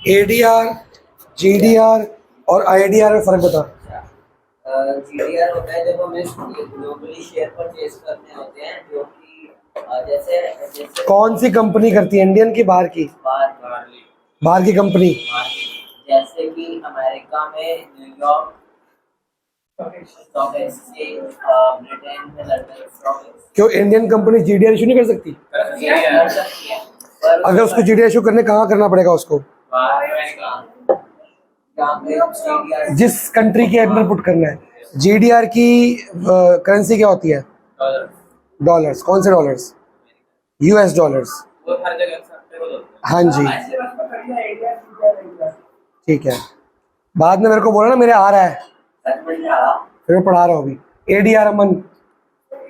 ADR, GDR और IDR में फर्क बता। जीडीआर होता है जब हमें ग्लोबली शेयर परचेज करने होते हैं, जो कि जैसे जैसे कौन सी कंपनी करती है, इंडियन की बाहर की? बाहर की कंपनी। जैसे कि अमेरिका में न्यूयॉर्क स्टॉक एक्सचेंज, ब्रिटेन में लंदन स्टॉक एक्सचेंज। क्यों इंडियन कंपनी जीडीआर इशू नहीं कर सकती? कर सकती है, पर अगर उसको जीडीआर इशू करने कहाँ करना पड़ेगा उसको? जिस कंट्री के अंदर पुट करना है। जीडीआर की करेंसी क्या होती है? डॉलर्स। कौन से डॉलर्स? US dollars. हाँ जी, ठीक है। बाद में मेरे को बोला ना मेरे आ रहा है, फिर मैं पढ़ा रहा हूँ अभी। एडीआर अमन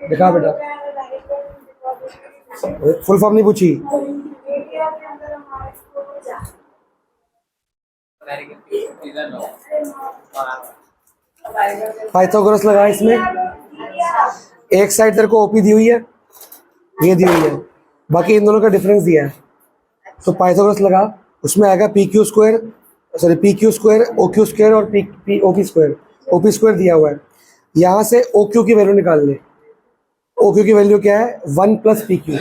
दिखा बेटा, फुल फॉर्म नहीं पूछी। पाइथागोरस लगा इसमें। एक साइड तेरे को ओपी दी हुई है, ये दी हुई है, बाकी इन दोनों का डिफरेंस दिया है। तो पाइथागोरस लगा, उसमें आएगा P Q square, sorry P Q square, O Q square और P O P square. O P square दिया हुआ है, यहाँ से ओ क्यू की वैल्यू निकाल ले। ओ क्यू की वैल्यू क्या है? 1 plus P Q.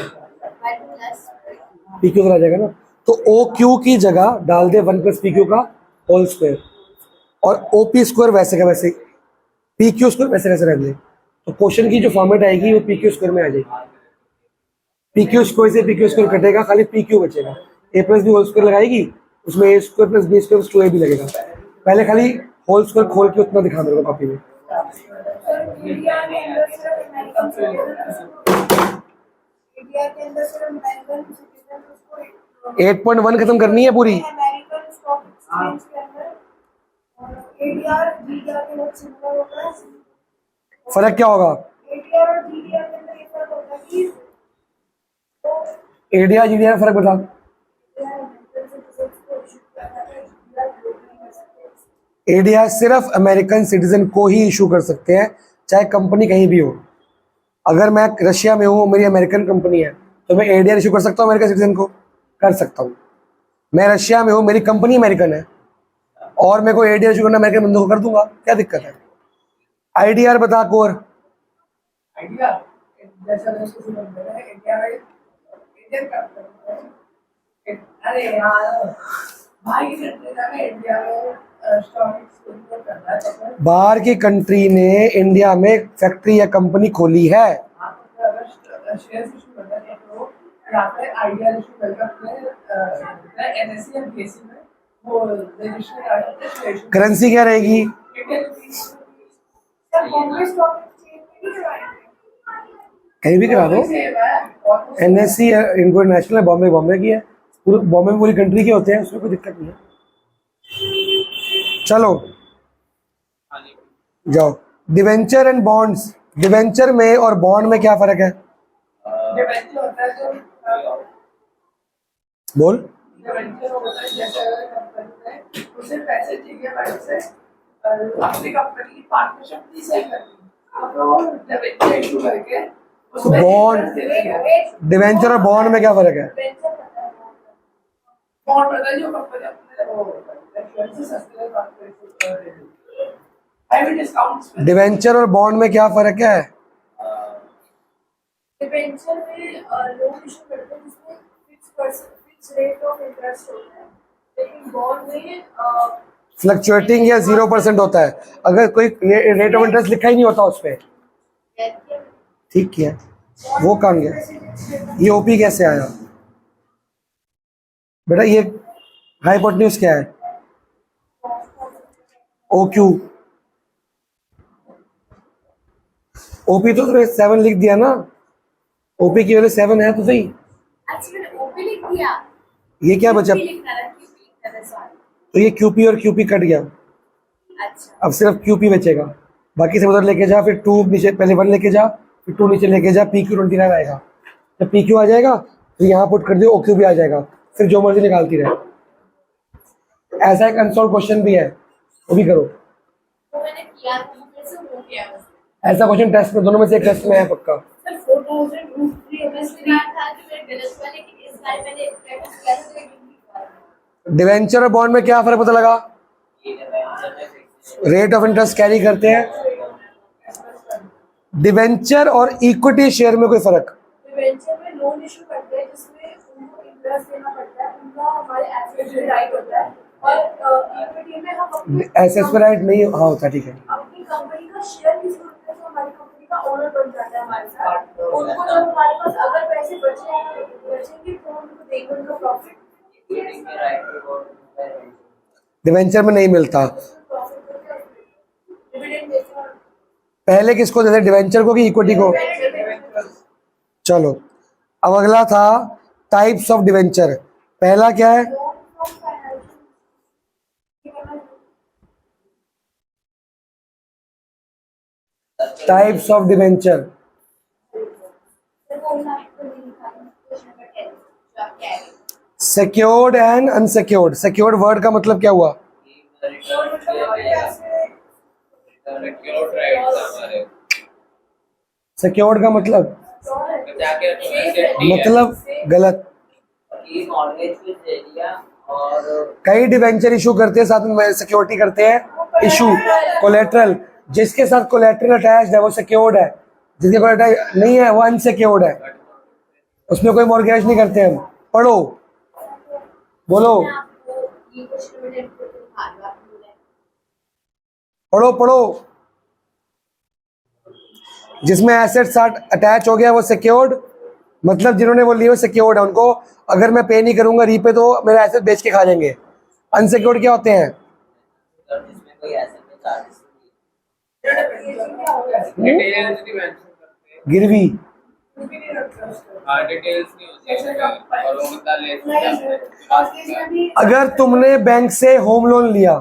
P Q आ जाएगा ना, तो ओ क्यू की जगह डाल दे 1 प्लस पी क्यू का होल स्क्वायर, और ओ पी स्क्वायर वैसे का वैसे, पी क्यू स्क्वायर वैसे कैसे रख दे। तो क्वेश्चन की जो फॉर्मेट आएगी वो पी क्यू स्क्वायर में आ जाएगी। पी क्यू स्क्वायर से पी क्यू स्क्वायर कटेगा, खाली पी क्यू बचेगा। A plus B whole square लगाएगी, उसमें A square plus B square plus 2a भी लगेगा। पहले खाली होल स्क्वायर खोल के उतना दिखा मेरे को कॉपी में। 8.1 खत्म करनी है पूरी। फर्क क्या होगा? एडीआर जीडीआर फर्क बता। एडीआर सिर्फ अमेरिकन सिटीजन को ही इशू कर सकते हैं, चाहे कंपनी कहीं भी हो। अगर मैं रशिया में हूँ, मेरी अमेरिकन कंपनी है, तो मैं एडीआर इशू कर सकता हूँ अमेरिकन सिटीजन को? कर सकता हूँ। मैं रशिया में हूँ, मेरी कंपनी अमेरिकन है, और मेरे को एडीआर इशू करना अमेरिकन बंदों को कर दूंगा, क्या दिक्कत है? आईडीआर बता कोर। बाहर की कंट्री ने इंडिया में फैक्ट्री या कंपनी खोली है। करेंसी क्या रहेगी? कहीं भी करा दो, एनएससी इंटरनेशनल है, बॉम्बे बॉम्बे की है, पूरे बॉम्बे में पूरी कंट्री के होते हैं, उसमें कोई दिक्कत नहीं है। चलो जाओ। डिवेंचर एंड बॉन्ड्स, डिवेंचर में और बॉन्ड में क्या फर्क है? बोल। बॉन्ड, डिवेंचर और बॉन्ड में क्या फर्क है? डिवेंचर और बॉन्ड में क्या फर्क है? डिवेंचर में लोग इशू करते हैं जिसमें फिक्स रेट ऑफ इंटरेस्ट होता है, लेकिन बॉन्ड में फ्लक्चुएटिंग या 0% होता है। अगर कोई रेट ऑफ इंटरेस्ट लिखा ही नहीं होता उस पर। ठीक किया, वो कहाँ गया? ये ओपी कैसे आया बेटा? ये हाइपोटेन्यूज क्या है? O Q. ओपी तो 7 लिख दिया ना, ओपी की वैल्यू 7 है तो सही। ओपी लिख दिया, ये क्या बचा? तो ये क्यूपी और क्यूपी कट गया। अच्छा, अब सिर्फ क्यूपी बचेगा, बाकी सब उधर लेके जा, फिर 2 नीचे, पहले 1 लेके जा, फिर 2 नीचे लेके जा, पी क्यू 29 आएगा। जब पी क्यू आ जाएगा तो यहाँ पुट कर दियो, ओ क्यू भी आ जाएगा, फिर जो मर्जी निकालती रहे। ऐसा एक अनसॉल्व क्वेश्चन भी है, वो भी करो। तो मैंने किया था, कैसे हो गया? ऐसा क्वेश्चन टेस्ट में, दोनों में से एक टेस्ट में है पक्का। सर 4000 था कि मैं गलत हुआ, लेकिन इस बार मैंने प्रैक्टिस किया था तो डिवेंचर और बॉन्ड में क्या फर्क पता लगा? ये डिवेंचर में fix rate of interest carry करते हैं। डिवेंचर और इक्विटी शेयर में कोई फर्क? डिवेंचर में लोन इशू करते हैं जिसमें उनको इंटरेस्ट देना पड़ता है, उनका हमारे एसेट्स पे राइट होता है, और इक्विटी में हम अपनी एसेट्स पे राइट नहीं हाँ होता, ठीक है। अपनी कंपनी का शेयर किसी को देते हैं तो हमारी कंपनी का ओनर बन जाता है हमारे साथ। उनको जब हमारे पास अगर पैसे बचेंगे तो उनको देंगे उनका प्रॉफिट। इक्विटी के राइट टू वोट डिवेंचर में नहीं मिलता। डिविडेंड देते हैं। पहले किसको देते, डिवेंचर को कि इक्विटी को? चलो अब अगला था टाइप्स ऑफ डिवेंचर। पहला क्या है? Types of debenture. Secured and unsecured. Secured word का मतलब क्या हुआ? सिक्योर्ड का मतलब गलत। मॉर्गेज भी दे दिया और कई डिवेंचर इशू करते हैं, साथ में सिक्योरिटी करते हैं इशू। कोलेट्रल, जिसके साथ कोलेट्रल अटैच्ड है वो सिक्योर्ड है, जिसके कोलेट्रल नहीं है वो अनसिक्योर्ड है, उसमें कोई मॉर्गेज नहीं करते हम। पढ़ो, बोलो, पढ़ो पढ़ो। जिसमें एसेट साथ अटैच हो गया वो सिक्योर्ड, मतलब जिन्होंने वो लिए वो सिक्योर्ड है, उनको अगर मैं पे नहीं करूंगा रीपे तो मेरा एसेट बेच के खा जाएंगे। अनसिक्योर्ड क्या होते हैं? जिसमें कोई ऐसे में चार्जेस गिरवी। डिटेल्स नहीं होती है और वो बता ले। अगर तुमने बैंक से होम लोन लिया,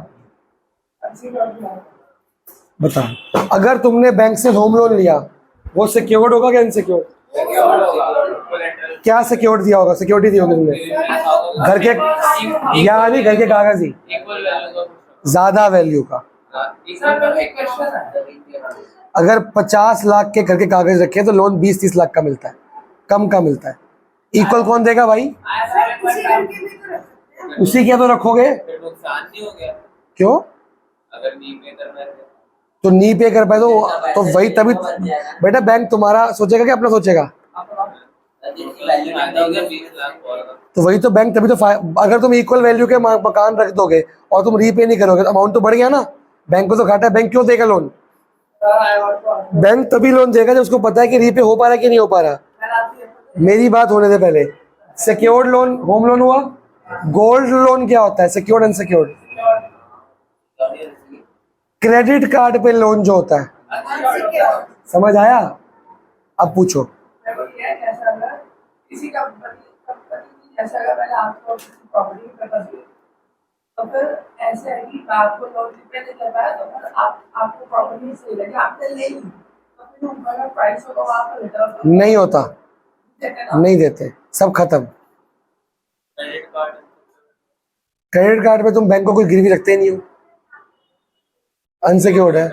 बता, अगर तुमने बैंक से होम लोन लिया वो सिक्योर्ड होगा क्या अनसिक्योर्ड? क्या सिक्योर्ड दिया होगा? सिक्योरिटी दी होगी तुमने घर के, या नहीं घर के कागज ही, ज्यादा वैल्यू का। अगर 50 लाख के घर के कागज रखे तो लोन 20-30 लाख का मिलता है, कम का मिलता है। इक्वल कौन देगा भाई? उसी के तो रखोगे, नुकसान नहीं हो गया क्यों? अगर नहीं पे करना है तो नहीं पे कर पाए तो वही तभी बेटा बैंक तुम्हारा सोचेगा कि अपना सोचेगा? जिनकी वैल्यू हो गया 20 लाख और तो वही तो बैंक तभी तो अगर तुम इक्वल वैल्यू के मकान रख दोगे और तुम रीपे नहीं करोगे तो अमाउंट तो बढ़ गया ना, बैंक को तो घाटा है। बैंक क्यों देगा लोन? बैंक तभी लोन देगा जब उसको पता है कि रीपे हो पा रहा है कि नहीं हो पा रहा। मेरी बात होने से पहले, सिक्योर्ड लोन होम लोन हुआ। गोल्ड लोन क्या होता है? Secured unsecured. क्रेडिट कार्ड पे लोन जो होता है, समझ आया? अब पूछो। किसी कंपनी ऐसा अगर मैंने आपको प्रॉपर्टी में पता चली तो फिर ऐसे है कि आपको लोन रिपे नहीं कर पाया तो फिर आपको प्रॉपर्टी सही लगी, आपने ले ली तो फिर ऊपर का प्राइस होगा वहाँ पर रिटर्न नहीं होता, नहीं देते, सब खत्म। क्रेडिट कार्ड पे तुम बैंक को कोई गिरवी रखते ही नहीं हो, अनसिक्योर्ड है।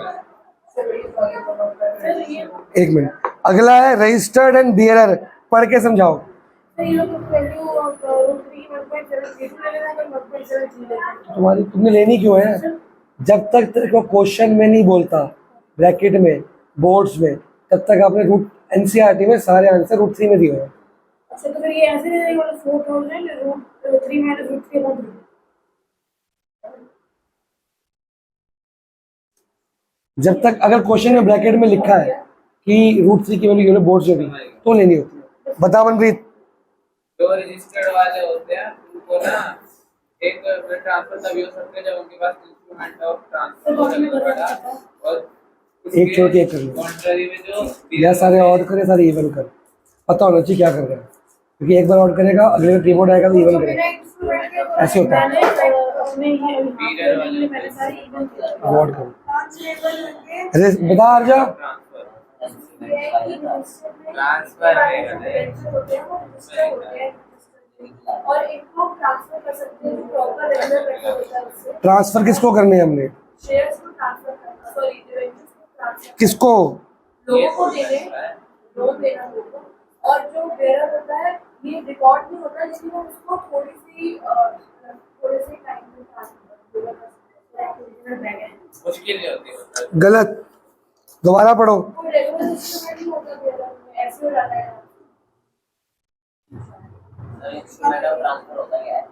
एक मिनट, अगला है रजिस्टर्ड एंड बियरर। पढ़ के समझाओ। तुम्हारी तुमने लेनी क्यों है? जब तक तेरे को क्वेश्चन में नहीं बोलता ब्रैकेट में बोर्ड्स में, तब तक आपने रूट एनसीईआरटी में सारे आंसर रूट 3 में दिए हैं। अच्छा तो फिर ये ऐसे नहीं रहेगा 4,000 रूट 3 माइनस रूट 3 होगा। जब तक अगर क्वेश्चन में ब्रैकेट में लिखा है कि रूट 3 की वैल्यू बोर्ड से भी तो लेनी होती है। बता मनप्रीत। जो रजिस्टर्ड वाले होते हैं उनको ना एक ट्रांसफर तभी हो सकते हैं जब उनके पास इंस्ट्रूमेंट ऑफ ट्रांसफर और एक छोड़ के एक कर लो, कॉन्ट्ररी में जो या सारे ऑर्डर करे सारे इवन कर, पता होना चाहिए क्या कर रहा है, क्योंकि एक बार ऑर्डर करेगा अगले में कीबोर्ड आएगा तो इवन करेगा, ऐसे होता है। अवॉर्ड करो। अरे बता अर्जा। ट्रांसफर और एक को ट्रांसफर कर सकते हैं जो प्रॉपर रेगुलर पैसा होता है उससे। ट्रांसफर किसको करने हैं हमने? शेयर्स को ट्रांसफर करना, सॉरी डिवेंचर्स को ट्रांसफर किसको? लोगों को देने, लोन देना लोगों को। और जो बेरर होता है ये रिकॉर्ड नहीं होता, लेकिन हम उसको थोड़ी सी थोड़े से टाइम में ट्रांसफर बैग है मुश्किल नहीं होती मतलब। गलत, दोबारा पढ़ो। कोई रेगुलर इंस्ट्रूमेंट नहीं होता बेयर में, ऐसे हो जाता है। इंस्ट्रूमेंट ऑफ ट्रांसफर होता क्या है?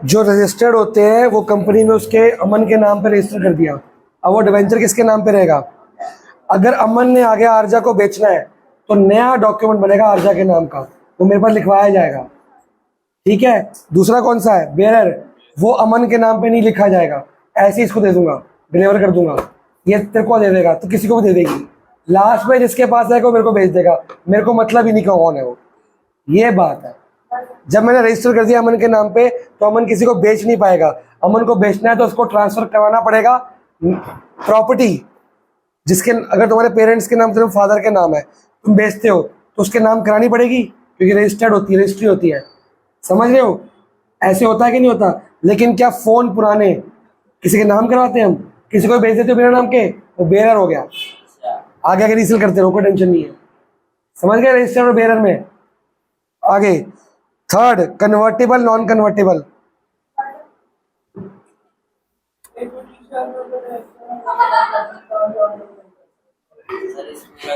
जो रजिस्टर्ड होते हैं वो कंपनी में उसके अमन के नाम पे रजिस्टर कर दिया। अब वो डिवेंचर किसके नाम पे रहेगा? अगर अमन ने आगे आरजा को बेचना है तो नया डॉक्यूमेंट बनेगा आरजा के नाम का, वो मेरे पास लिखवाया जाएगा। ठीक है। दूसरा कौन सा है? बेयरर, वो अमन के नाम पे नहीं लिखा जाएगा, ऐसे ही इसको दे दूंगा, डिलीवर कर दूंगा, ये तेरे को दे देगा तो किसी को भी दे देगी। लास्ट में जिसके पास आएगा वो मेरे को भेज देगा, मेरे को मतलब ही नहीं कौन है वो। ये बात है। जब मैंने रजिस्टर कर दिया अमन के नाम पे तो अमन किसी को बेच नहीं पाएगा। अमन को बेचना है तो उसको ट्रांसफर करवाना पड़ेगा प्रॉपर्टी जिसके, अगर तुम्हारे पेरेंट्स के नाम, तुम्हारे फादर के नाम है, तुम बेचते हो तो उसके नाम करानी पड़ेगी क्योंकि रजिस्टर्ड होती है, रजिस्ट्री होती है। समझ रहे हो? ऐसे होता है कि नहीं होता? लेकिन क्या फोन पुराने किसी के नाम करवाते हैं हम? किसी को बेच देते हो बिना नाम के, वो बेरर हो गया। आगे आगे रीसेल करते रहो, कोई टेंशन नहीं है। समझ गए रजिस्टर्ड और बेरर में? आगे third, convertible non convertible. Sir इसमें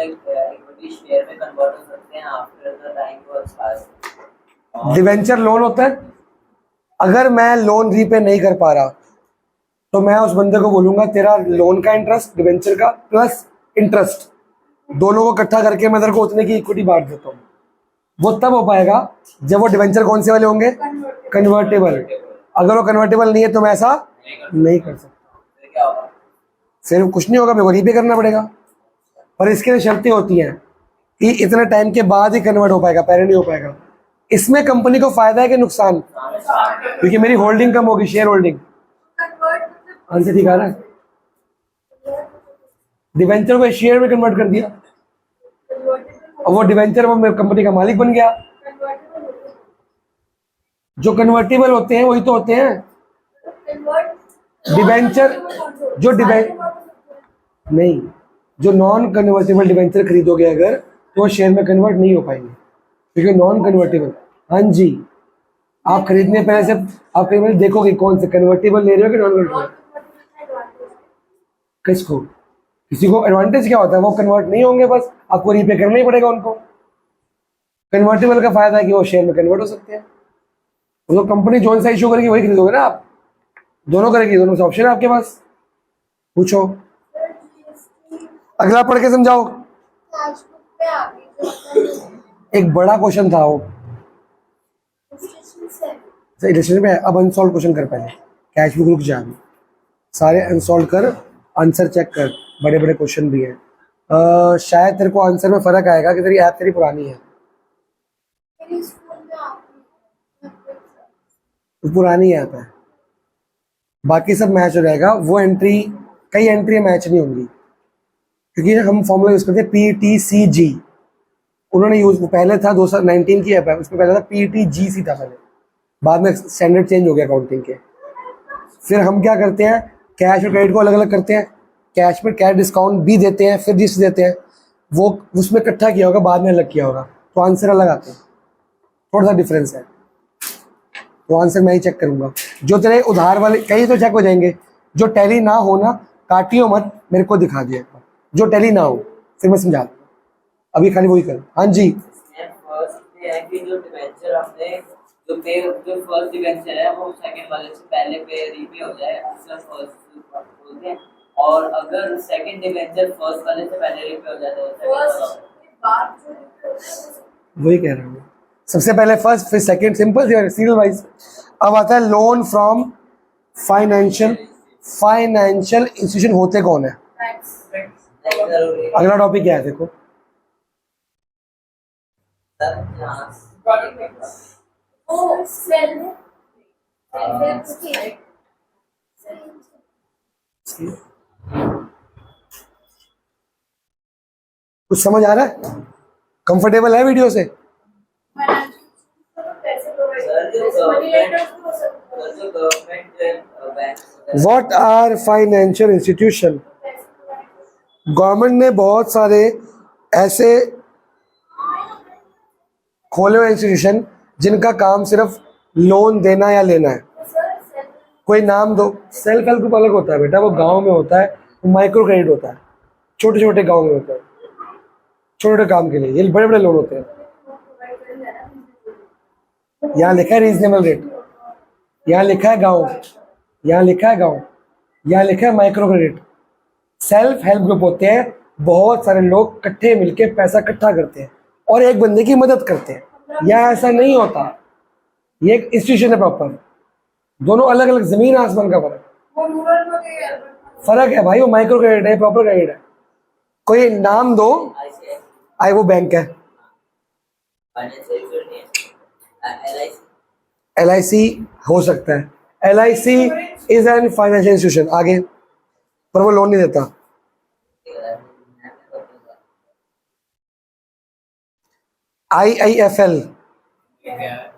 इक्विटी शेयर में कन्वर्ट हो सकते हैं after the time was pass. Debenture loan होता है। अगर मैं लोन रीपे नहीं कर पा रहा तो मैं उस बंदे को बोलूंगा तेरा लोन का इंटरेस्ट, डिवेंचर का प्लस इंटरेस्ट, दोनों को इकट्ठा करके मैं तेरे को उतने की इक्विटी बांट देता हूँ। वो तब हो पाएगा जब वो डिवेंचर कौन से वाले होंगे? कन्वर्टेबल। अगर वो कन्वर्टेबल नहीं है तो मैं ऐसा नहीं कर सकता। फिर क्या होगा? फिर कुछ नहीं होगा, मेरे को रीपे करना पड़ेगा। पर इसके लिए शर्तें होती हैं कि इतने टाइम के बाद ही कन्वर्ट हो पाएगा, पहले नहीं हो पाएगा। इसमें कंपनी को फायदा है कि नुकसान? क्योंकि मेरी होल्डिंग कम होगी, शेयर होल्डिंग। आंसर ठीक आ रहा है? डिवेंचर को शेयर में कन्वर्ट कर दिया, अब वो डिवेंचर में कंपनी का मालिक बन गया। जो कन्वर्टेबल होते हैं वही तो होते हैं डिवेंचर। जो नहीं, जो नॉन कन्वर्टेबल डिवेंचर खरीदोगे अगर तो वो शेयर में कन्वर्ट नहीं हो पाएंगे क्योंकि नॉन कन्वर्टेबल। हाँ जी, आप खरीदने पहले से आप कई बार देखोगे कौन से कन्वर्टेबल ले रहे हो कि नॉन कन्वर्टेबल। किसको? किसी को एडवांटेज क्या होता है? वो कन्वर्ट नहीं होंगे, बस आपको रीपे करना ही पड़ेगा उनको। कन्वर्टेबल का फायदा है कि वो शेयर में कन्वर्ट हो सकते हैं। तो कंपनी जो सा इशू करेगी वही खरीदोगे ना आप। दोनों करेगी, दोनों से ऑप्शन है आपके पास। पूछो, अगला पढ़ के समझाओ। एक बड़ा क्वेश्चन था वो इलेक्शन में। अब अनसॉल्व क्वेश्चन कर पहले, कैश बुक रुक जा, अभी सारे अनसॉल्व कर, आंसर चेक कर। बड़े बड़े क्वेश्चन भी हैं। शायद तेरे को आंसर में फर्क आएगा कि तेरी ऐप तेरी पुरानी है, तो पुरानी ऐप है। बाकी सब मैच हो जाएगा। वो एंट्री, कई एंट्री मैच नहीं होंगी क्योंकि हम फॉर्मूला यूज करते हैं PTCG। उन्होंने यूज, पहले था 2019 की ऐप है, उसमें पहले था PTGC था पहले, बाद में स्टैंडर्ड चेंज हो गया अकाउंटिंग के। फिर हम क्या करते हैं, कैश और क्रेडिट को अलग अलग करते हैं। कैश में कैश डिस्काउंट भी देते हैं, फिर जिस देते हैं वो उसमें इकट्ठा किया होगा, बाद में अलग किया होगा, तो आंसर अलग आते हैं। थोड़ा सा डिफरेंस है, तो आंसर मैं ही चेक करूंगा। जो तेरे उधार वाले कई तो चेक हो जाएंगे, जो टैली ना हो ना काटियो मत, मेरे को दिखा दिया जो टैली ना हो, फिर मैं समझा दूंगा। अभी खाली वही कर। हाँ जी, फर्स्ट है कि जो डिवेंचर हमने जो फर्स्ट डिवेंचर है वो सेकंड वाले से पहले पे रीपे हो जाए, उसका फर्स्ट बोलते हैं। और अगर सेकंड डिवेंचर फर्स्ट वाले से पहले रीपे हो जाए तो वही कह रहा हूँ। सबसे पहले फर्स्ट, फिर सेकंड, सिंपल सीरियल वाइज। अब आता है लोन फ्रॉम फाइनेंशियल इंस्टीट्यूशन होते कौन है? अगला टॉपिक क्या है देखो। कुछ समझ आ रहा है? कंफर्टेबल है वीडियो से? जो मनी लेंडर्स भी हो सकते जो government bank what are financial institution? Government ने बहुत सारे ऐसे खोले हुए इंस्टीट्यूशन जिनका काम सिर्फ लोन देना या लेना है। हैं। कोई नाम दो। सेल्फ हेल्प ग्रुप अलग होता है बेटा, वो गांव में होता है, वो माइक्रो क्रेडिट होता है, छोटे छोटे गांव में होता है, छोटे छोटे काम के लिए। ये बड़े बड़े लोन होते हैं। यहाँ लिखा है रीजनेबल रेट, यहाँ लिखा है गांव, यहाँ लिखा है गांव, यहाँ लिखा है micro credit. Self help group होते हैं, बहुत सारे लोग इकट्ठे मिलके पैसा इकट्ठा करते हैं और एक बंदे की मदद करते हैं। यहाँ ऐसा नहीं होता, ये एक इंस्टीट्यूशन है प्रॉपर। दोनों अलग अलग, जमीन आसमान का फर्क। वो रूरल में गए फर्क है भाई, वो माइक्रो क्रेडिट है, प्रॉपर क्रेडिट है। कोई नाम दो। ICICI आई वो बैंक है। फाइनेंशियल इंस्टीट्यूट नहीं है, LIC हो सकता है। LIC is an financial institution. आगे, पर वो लोन नहीं देता। IIFL, क्या है?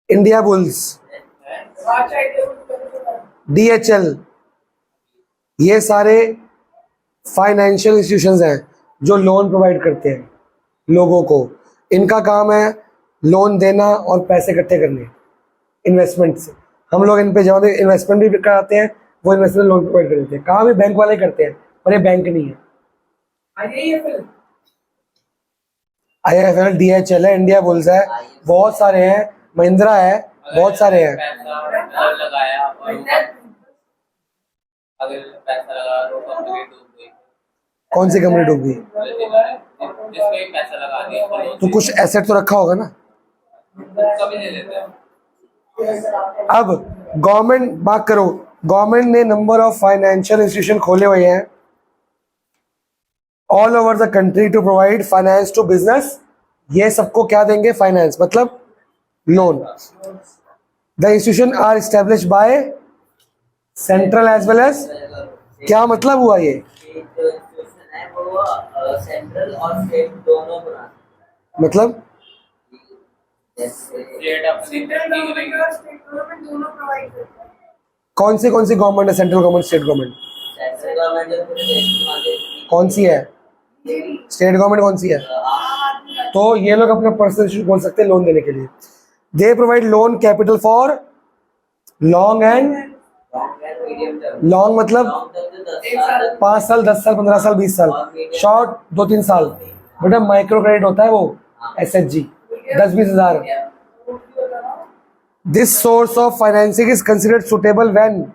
इंडिया बुल्स, DHL, ये सारे फाइनेंशियल इंस्टीट्यूशंस हैं जो लोन प्रोवाइड करते हैं लोगों को। इनका काम है लोन देना और पैसे इकट्ठे करने इन्वेस्टमेंट से। हम लोग इन पे जमा इन्वेस्टमेंट भी कराते हैं, वो इन्वेस्टमेंट लोन प्रोवाइड कर देते हैं। काम भी बैंक वाले करते हैं, पर ये बैंक नहीं है। IIFL, DHL है, इंडिया बुल्स है, बहुत सारे हैं, महिंद्रा है, बहुत सारे हैं। पैसा लगाया और अगर पैसा लगा तो कंपनी डूब गई, कौन सी कंपनी डूब गई? जिसमें पैसा लगा दिया वो लोन तो कुछ एसेट तो रखा होगा ना। कभी ले लेते हैं। अब गवर्नमेंट बात करो, गवर्नमेंट ने नंबर ऑफ फाइनेंशियल इंस्टीट्यूशन खोले हुए हैं all over the country to provide finance to business. ये सबको क्या देंगे? फाइनेंस, मतलब loan. The institution are established by central as well as. क्या मतलब हुआ ये? जो इंस्टीट्यूशन है वो सेंट्रल और स्टेट दोनों बनाते मतलब हैं। जैसे स्टेट अपनी स्टेट गवर्नमेंट दोनों प्रोवाइड करता है। कौन सी गवर्नमेंट है? Central government, state government? Central government जो पूरे देश की मालिक कौन सी है? स्टेट गवर्नमेंट कौन सी है? तो ये लोग अपना पर्सनल इशू बोल सकते हैं लोन देने के लिए। They provide loan capital for long and long and medium term. Long मतलब लॉन्ग टर्म जो 10 साल तक 5 साल, 10 साल, 15 साल, 20 साल। शॉर्ट 2-3 साल। बेटा माइक्रो क्रेडिट होता है वो, SHG 10-20 हजार। This source of financing is considered suitable when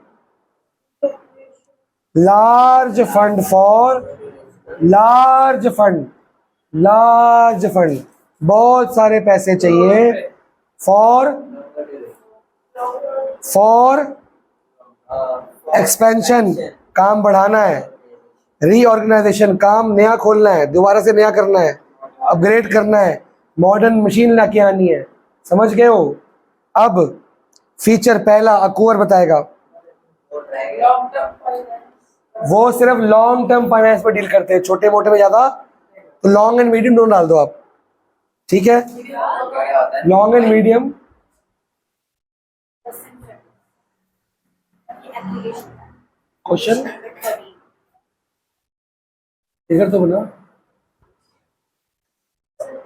large fund बहुत सारे पैसे चाहिए फॉर एक्सपेंशन, काम बढ़ाना है, रीऑर्गेनाइजेशन, काम नया खोलना है, दोबारा से नया करना है, अपग्रेड करना है, मॉडर्न मशीन लाके आनी है। समझ गए हो? अब फीचर पहला अकबर बताएगा, लॉन्ग टर्म फाइनेंस। वो सिर्फ लॉन्ग टर्म फाइनेंस पे डील करते हैं, छोटे मोटे में ज्यादा। तो लॉन्ग एंड मीडियम दोनों डाल दो आप, ठीक है? लॉन्ग एंड मीडियम क्वेश्चन इधर तो बना।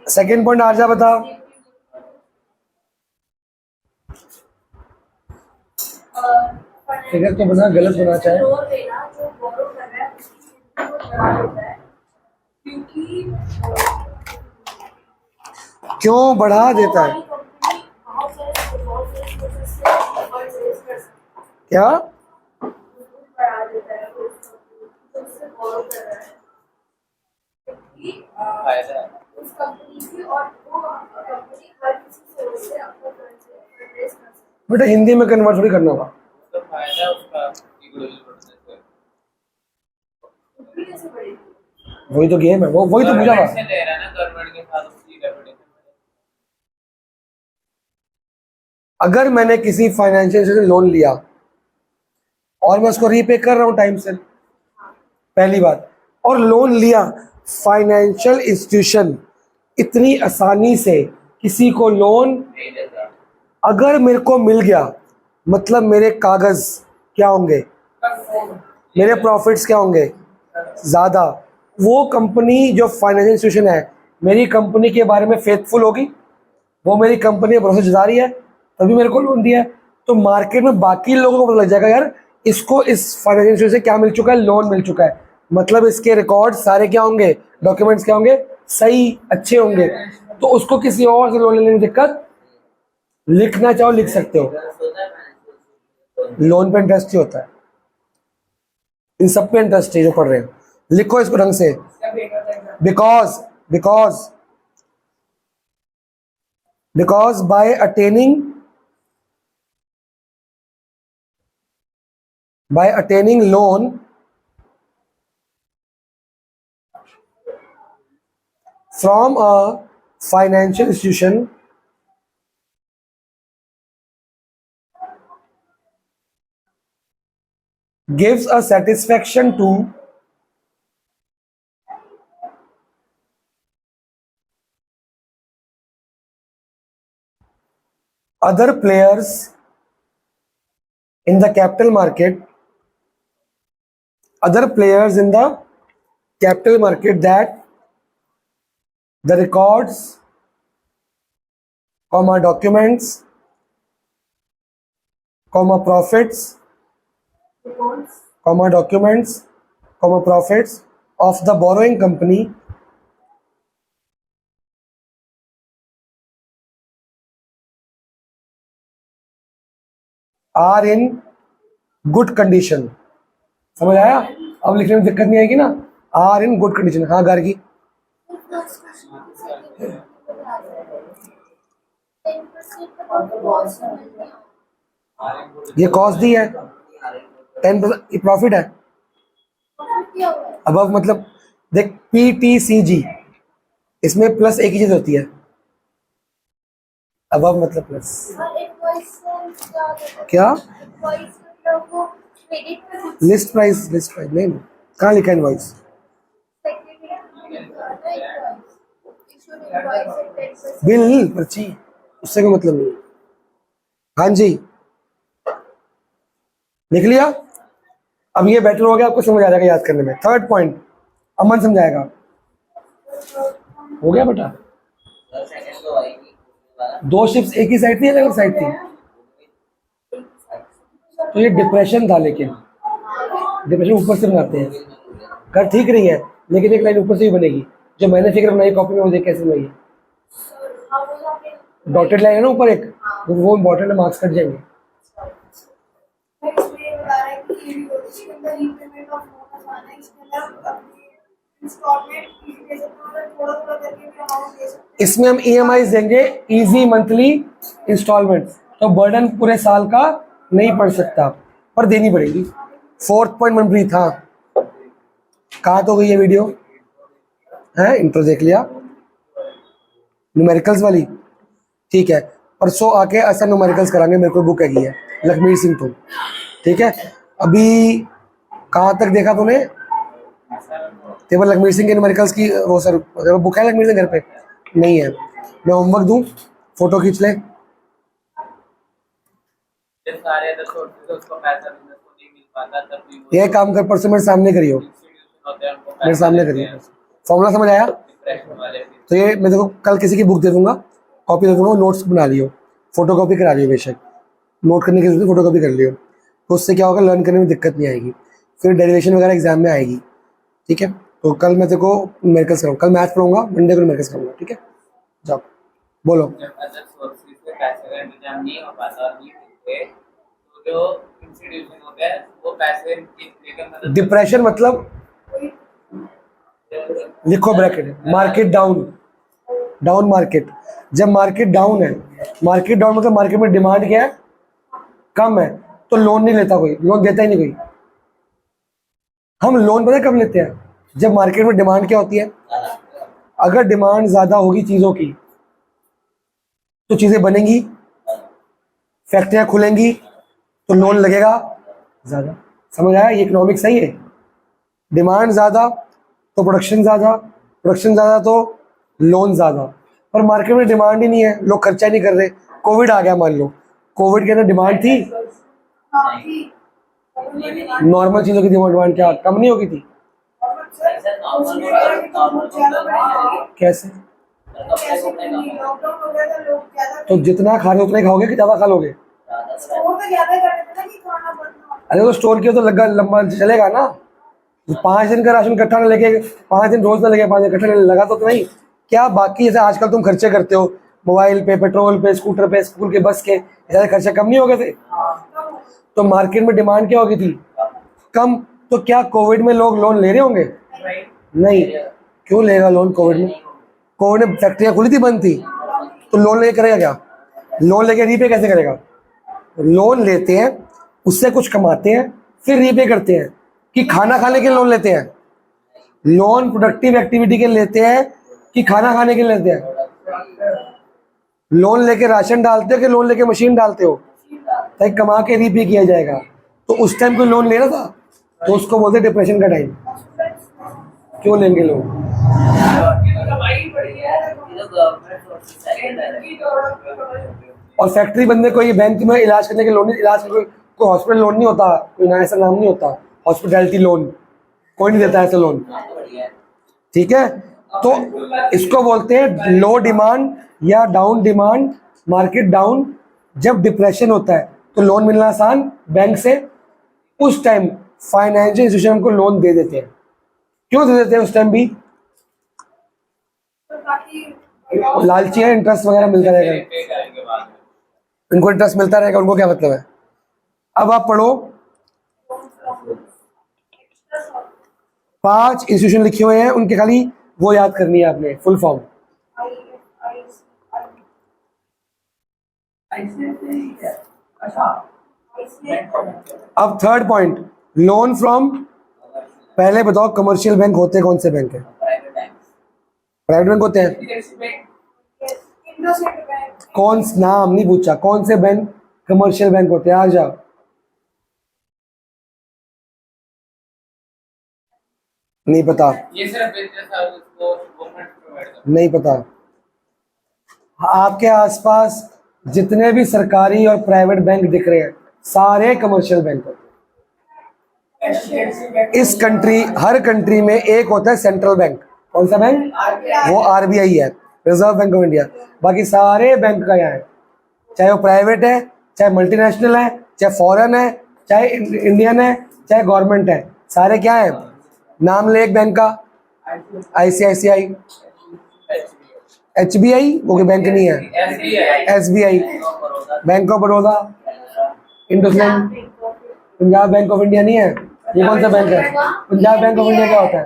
सेकंड पॉइंट आर्जा बता। फिगर तो बना, गलत बना चाहे। लोन लेना जो बोरो कर रहा है उसकी वो बढ़ा देता है, क्योंकि क्यों बढ़ा देता है? कंपनी बहुत सारे प्रोसेस से फंड रेज कर सकती है, क्या बढ़ा देता है तो उससे बोरो कर रहा है, क्योंकि फायदा है। उस कंपनी की और वो कंपनी हर किसी सोर्स से अपना फंड रेज कर सकती है। बेटा हिंदी में कन्वर्ट थोड़ी करना होगा। तो फायदा है उसका इक्वल प्रोसेस है। कंपनी कैसे बढ़ेगी? वही तो गेम है, वो वही तो पूछा गवर्नमेंट था। से ले रहा है ना, गवर्नमेंट के साथ उसकी रेपुटेशन। अगर मैंने किसी फाइनेंशियल इंस्टीट्यूशन से लोन लिया और मैं उसको रीपे कर रहा हूँ टाइम से, पहली बात, और लोन लिया, फाइनेंशियल इंस्टीट्यूशन इतनी आसानी से किसी को लोन नहीं देता। अगर मेरे को मिल गया मतलब मेरे कागज क्या होंगे, मेरे प्रॉफिट्स क्या होंगे, ज़्यादा। वो कंपनी जो फाइनेंशियल इंस्टीट्यूशन है मेरी कंपनी के बारे में फेथफुल होगी, वो मेरी कंपनी में भरोसा जता रही है, तभी मेरे को लोन दिया है। तो मार्केट में बाकी लोगों को पता लग जाएगा यार इसको इस फाइनेंशियल इंस्टीट्यूशन से क्या मिल चुका है, लोन मिल चुका है, मतलब इसके रिकॉर्ड सारे क्या होंगे, डॉक्यूमेंट्स क्या होंगे, सही अच्छे होंगे। तो उसको किसी और से लोन लेने में दिक्कत, लिखना चाहो लिख सकते हो, इंटरेस्ट होता है फाइनेंशियल। लोन पे इंटरेस्ट ही होता है, इन सब पे इंटरेस्ट है जो पढ़ रहे हैं। लिखो इसको ढंग से, because because because by attaining loan from a financial institution gives a satisfaction to other players in the capital market, that the records, documents, profits, documents, profits of the borrowing company are in good condition। समझ आया? अब लिखने में दिक्कत नहीं आएगी ना, are in good condition. हाँ गार्गी, ये कॉस्ट दी है, 10% प्रॉफिट है। अब मतलब देख PTCG, इसमें प्लस एक ही चीज होती है, अब मतलब प्लस क्या, लिस्ट प्राइस नहीं, कहाँ लिखा है इनवॉइस, बिल पर्ची, उससे कोई मतलब नहीं। हाँ जी लिख लिया। अब ये बेटर हो गया, आपको समझ आ जाएगा याद करने में। थर्ड पॉइंट अमन समझाएगा, हो गया बेटा। सेकंड तो आएगी वाला। दो शिप्स एक ही साइड थी या अलग साइड थी, तो ये डिप्रेशन था, लेकिन डिप्रेशन ऊपर से बनाते हैं, कर ठीक रही है लेकिन एक लाइन ऊपर से ही बनेगी। जो मैंने फिगर बनाई कॉपी में वो देख कैसे बनाई है, डॉटेड लाइन है ना ऊपर एक, वो इम्पोर्टेंट है, मार्क्स कट जाएंगे। इसमें हम EMI देंगे, इजी मंथली इंस्टॉलमेंट, तो बर्डन पूरे साल का नहीं पड़ सकता पर देनी पड़ेगी। फोर्थ पॉइंट मनप्रीत, हाँ कहाँ तो गई है वीडियो, है इंट्रो देख लिया, न्यूमेरिकल्स वाली, ठीक है। परसों आके ऐसा न्यूमेरिकल्स कराएंगे, मेरे को बुक हैगी है लखमीर सिंह तो, ठीक है। अभी कहाँ तक देखा तूने, केवल लखमीर सिंह के न्यूमेरिकल्स की वो सर बुक है लखमीर सिंह घर पे नहीं है, मैं होमवर्क दूं, फोटो खींच ले। सारे अदर सोर्सेज उसको पैसा बिजनेस को नहीं मिल पाता, तब भी वो ये काम कर, परसों मेरे सामने करियो, इंस्टीट्यूशन होते हैं उनको मेरे सामने करियो, फॉर्मूला समझ आया। डिप्रेशन वाले भी। तो ये मैं देखो कल किसी की बुक दे दूंगा, कॉपी दे दूंगा, नोट्स बना लियो, फोटो कॉपी करा लियो, बेशक नोट करने की जरूरत है, फोटो कॉपी कर लियो, तो उससे क्या होगा, लर्न करने में दिक्कत नहीं आएगी, फिर डेरिवेशन वगैरह एग्जाम में आएगी, ठीक है। तो कल मैं देखो न्यूमेरिकल्स कराऊंगा, कल मैथ पढ़ाऊंगा, मंडे को न्यूमेरिकल्स कराऊंगा, ठीक है। जाओ बोलो। जब अदर सोर्सेज से पैसे का इंतजाम नहीं हो पाता और नहीं मिलते, तो जो इंस्टीट्यूशन होते हैं वो पैसे लेकर मदद डिप्रेशन मतलब लिखो ब्रैकेट, मार्केट डाउन मार्केट, जब मार्केट डाउन है, मार्केट डाउन मतलब मार्केट में डिमांड क्या है, कम है, तो लोन नहीं लेता कोई, लोन देता ही नहीं कोई। हम लोन पता है कब लेते हैं, जब मार्केट में डिमांड क्या होती है, अगर डिमांड ज्यादा होगी चीजों की तो चीजें बनेंगी, फैक्ट्रियां खुलेंगी, तो लोन लगेगा ज्यादा। समझ आया, ये इकोनॉमिक्स सही है। डिमांड ज्यादा तो प्रोडक्शन ज्यादा तो लोन ज्यादा, पर मार्केट में डिमांड ही नहीं है, लोग खर्चा नहीं कर रहे, कोविड आ गया मान लो, कोविड के अंदर डिमांड थी, हाँ थी। नॉर्मल चीज़ों की डिमांड क्या कम नहीं होगी थी? सर नॉर्मल कैसे? लॉकडाउन हो गया था, लोग ज्यादा तो जितना खा रहे हो उतना ही खाओगे कि ज़्यादा खा लोगे? स्टोर तो ज्यादा कर रहे थे ना कि खाना बनना। अरे तो स्टोर किया तो लगा लंबा चलेगा ना, 5 दिन का राशन इकट्ठा ना लेके 5 दिन रोज ना लेके 5 दिन इकट्ठा लगा तो नहीं क्या? बाकी जैसे आजकल तुम खर्चे करते हो मोबाइल पे, पेट्रोल पे, स्कूटर पे, स्कूल के बस के, ऐसे खर्चे कम नहीं हो गए थे? तो मार्केट में डिमांड क्या होगी थी? कम। तो क्या कोविड में लोग लोन ले रहे होंगे? नहीं। क्यों लेगा लोन कोविड में? कोविड में फैक्ट्रियाँ खुली थी, बंद थी, तो लोन लेके करेगा क्या? लोन लेके रीपे कैसे करेगा? लोन लेते हैं, उससे कुछ कमाते हैं, फिर रीपे करते हैं। कि खाना खाने के लिए लोन लेते हैं? लोन प्रोडक्टिव एक्टिविटी के लेते हैं कि खाना खाने के लिए लेते हैं? लोन लेके राशन डालते हो कि लोन लेके मशीन डालते हो? ताकि कमा के रीपे किया जाएगा। तो उस टाइम कोई लोन ले रहा था तो उसको बोलते डिप्रेशन का टाइम। क्यों लेंगे लोग? और फैक्ट्री बंदे कोई बैंक में इलाज करने के लोन, इलाज कोई हॉस्पिटल लोन नहीं होता, कोई ना ऐसा नाम नहीं होता हॉस्पिटैलिटी लोन, कोई नहीं देता ऐसा लोन। ठीक है, तो इसको बोलते हैं लो डिमांड या डाउन डिमांड, मार्केट डाउन। जब डिप्रेशन होता है तो लोन मिलना आसान बैंक से, उस टाइम फाइनेंशियल इंस्टीट्यूशन को लोन दे देते हैं। क्यों दे देते हैं उस टाइम भी? लालची है, इंटरेस्ट वगैरह मिलता रहेगा, इनको इंटरेस्ट मिलता रहेगा, उनको क्या मतलब है। अब आप पढ़ो, 5 इंस्टीट्यूशन लिखे हुए हैं, उनके खाली वो याद करनी है आपने, फुल फॉर्म। अब थर्ड पॉइंट, लोन फ्रॉम। पहले बताओ कमर्शियल बैंक होते कौन से बैंक है? प्राइवेट बैंक होते हैं। इंडोसिंड बैंक। कौन, नाम नहीं पूछा, कौन से बैंक कमर्शियल बैंक होते हैं? आ जाओ। नहीं पता? ये सिर्फ बिजनेस सर्विस को गवर्नमेंट प्रोवाइड करता है। नहीं पता? आपके आसपास जितने भी सरकारी और प्राइवेट बैंक दिख रहे हैं सारे कमर्शियल बैंक होते हैं। इस कंट्री, हर कंट्री में एक होता है सेंट्रल बैंक। कौन सा बैंक? वो आरबीआई है, रिजर्व बैंक ऑफ इंडिया। बाकी सारे बैंक का यहाँ है, चाहे वो प्राइवेट है, चाहे मल्टीनेशनल है, चाहे फॉरेन है, चाहे इंडियन है, चाहे गवर्नमेंट है, सारे क्या है? नाम ले एक बैंक का। आईसीआईसीआई, एचबीआई वो कोई बैंक नहीं है, SBI, bank of Baroda, IndusInd, Punjab bank of India नहीं है। ये कौन सा बैंक है? पंजाब बैंक ऑफ इंडिया क्या होता है?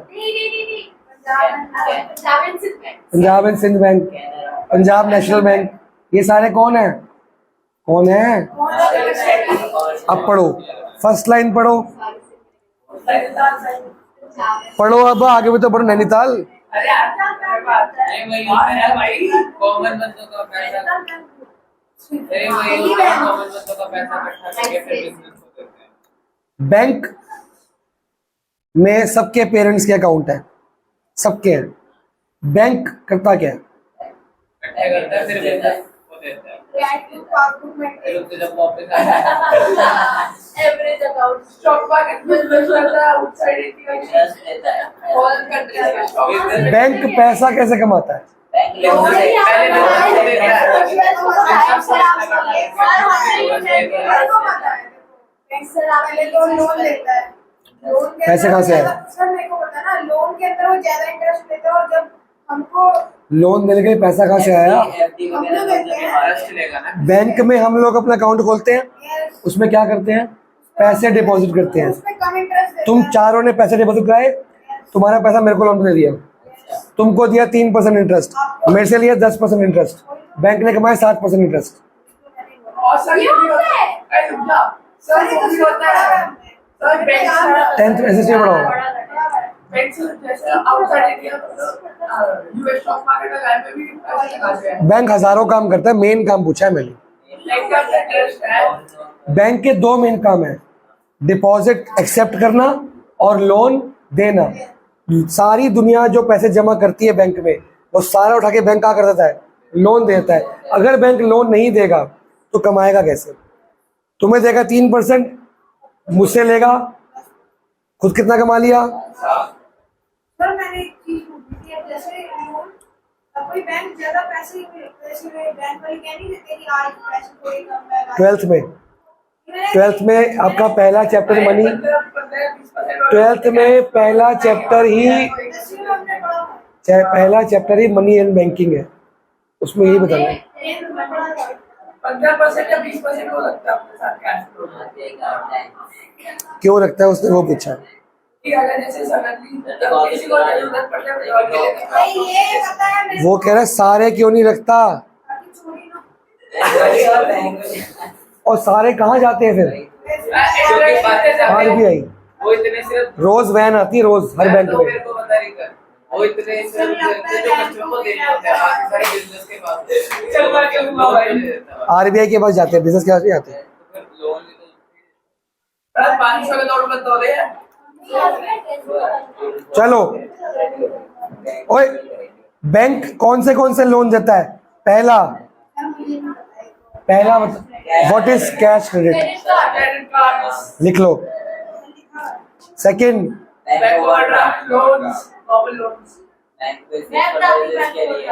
Punjab and Sindh bank, Punjab national bank, ये सारे कौन है? कौन है? अब पढ़ो, फर्स्ट लाइन पढ़ो, पढ़ो अब आगे भी तो पढ़ो। नैनीताल, नहीं भाई कॉमन बंदों का पैसा, कॉमन बंदों का पैसा इकट्ठा करके फिर बिजनेस को देते हैं। बैंक में सबके पेरेंट्स के अकाउंट है, सबके हैं। बैंक करता क्या है? इकट्ठे करता है फिर बिजनेस को देता है। पासबुक में फिर उससे जब वापस आता है एवरेज अकाउंट स्टॉक मार्केट में इन्वेस्ट करता है, आउटसाइड इंडिया इंटरेस्ट देता है। ऑल कंट्रीज में स्टॉक मार्केट बैंक पैसा कैसे कमाता है? बैंक लोन से पहले लोन से देता है। लोन लेता है। पैसे कहाँ से आए? सर मेरे को पता ना, लोन के अंदर वो ज्यादा इंटरेस्ट लेता है और जब हमको लोन देने के लिए पैसा कहाँ से आया? एफडी वगैरह मतलब कि महाराष्ट्र लेगा ना। बैंक में हम लोग अपना अकाउंट खोलते हैं, उसमें क्या करते हैं? पैसे डिपॉजिट करते हैं। उसमें कम इंटरेस्ट देता तुम है। चारों ने पैसे डिपॉजिट कराए, तुम्हारा पैसा मेरे को लोन पे दे दिया, तुमको दिया 3% इंटरेस्ट, मेरे से लिया 10% इंटरेस्ट, बैंक ने कमाया 7% इंटरेस्ट। और सर ये भी होता है, अरे रुक जा, सर ये भी होता है, सर बैंक से 10th ऐसे से बड़ा होगा। बैंक से जैसे outside India US stock market में गए में भी पैसे लगाते हैं। बैंक हजारों काम करता है, मेन काम पूछा है मैंने। बैंक का इंटरेस्ट है। बैंक के 2 मेन काम है, डिपॉजिट एक्सेप्ट करना और लोन देना। सारी दुनिया जो पैसे जमा करती है बैंक में, वो सारा उठा के बैंक क्या कर देता है? लोन देता है। अगर बैंक लोन नहीं देगा तो कमाएगा कैसे? तुम्हें देगा 3%, मुझसे लेगा, खुद कितना कमा लिया? सर मैंने एक चीज पूछी थी, अब जैसे लोन कोई बैंक ज्यादा पैसे ही रखता है, जैसे बैंक वाले कह नहीं देते कि आज पैसे थोड़े कम है। 12th में आपका पहला चैप्टर मनी, 12th में पहला chapter he money and banking है, उसमें यही बताना है। 15% या 20% हो लगता है अपने साथ कैश फ्लो क्यों रखता है उसने वो पूछा। कि अगर जैसे सडनली किसी को जरूरत पड़ जाए और के लिए नहीं ये पता है मेरे वो कह रहा है सारे क्यों नहीं रखता, को छोड़ी ना। और सारे कहाँ जाते हैं फिर? RBI वो इतने सिर्फ रोज वैन आती है, रोज हर बैंक मेरे में। को बता रही कर वो इतने सिर्फ जो बच्चों को देने होते हैं बाकी सारे बिजनेस के पास चल मैं क्यों मोबाइल RBI के पास जाते हैं, बिजनेस के पास नहीं आते। लोन 500 के नोट बंद हो रहे हैं। चलो ओए, बैंक कौन से लोन देता है? पहला what is cash credit, credit card, लिख लो। Second bank overdraft loans, mobile loans. मैं बताती हूँ के लिए,